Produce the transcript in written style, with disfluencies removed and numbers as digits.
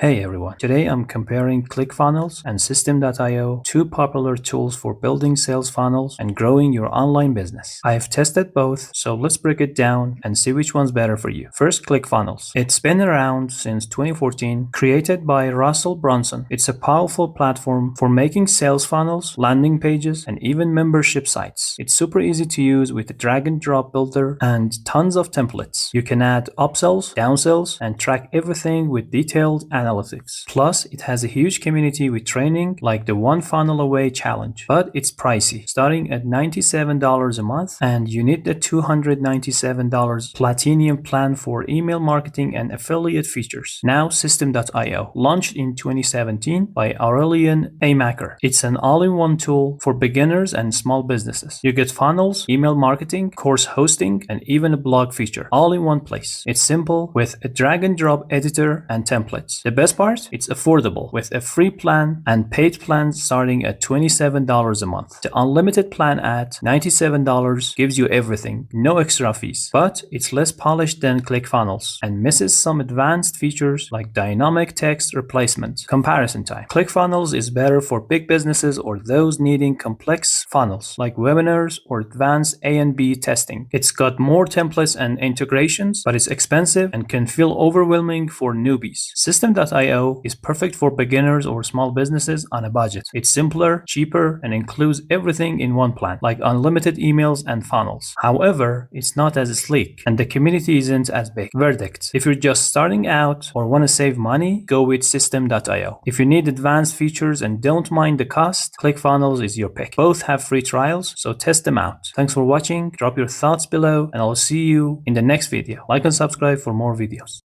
Hey everyone, today I'm comparing ClickFunnels and Systeme.io, two popular tools for building sales funnels and growing your online business. I have tested both, so let's break it down and see which one's better for you. First, ClickFunnels. It's been around since 2014, created by Russell Brunson. It's a powerful platform for making sales funnels, landing pages, and even membership sites. It's super easy to use with a drag and drop builder and tons of templates. You can add upsells, downsells, and track everything with detailed analytics. Plus, it has a huge community with training like the One Funnel Away challenge, but it's pricey, starting at $97 a month, and you need the $297 platinum plan for email marketing and affiliate features. Now, Systeme.io, launched in 2017 by Aurelian Amaker. It's an all-in-one tool for beginners and small businesses. You get funnels, email marketing, course hosting, and even a blog feature, all in one place. It's simple with a drag and drop editor and templates. The best part? It's affordable with a free plan and paid plans starting at $27 a month. The unlimited plan at $97 gives you everything, no extra fees. But it's less polished than ClickFunnels and misses some advanced features like dynamic text replacement. Comparison time. ClickFunnels is better for big businesses or those needing complex funnels like webinars or advanced A and B testing. It's got more templates and integrations, but it's expensive and can feel overwhelming for newbies. Systeme.io is perfect for beginners or small businesses on a budget. It's simpler, cheaper, and includes everything in one plan, like unlimited emails and funnels. However, it's not as sleek, and the community isn't as big. Verdict: if you're just starting out or want to save money, go with Systeme.io. If you need advanced features and don't mind the cost, ClickFunnels is your pick. Both have free trials, so test them out. Thanks for watching, drop your thoughts below, and I'll see you in the next video. Like and subscribe for more videos.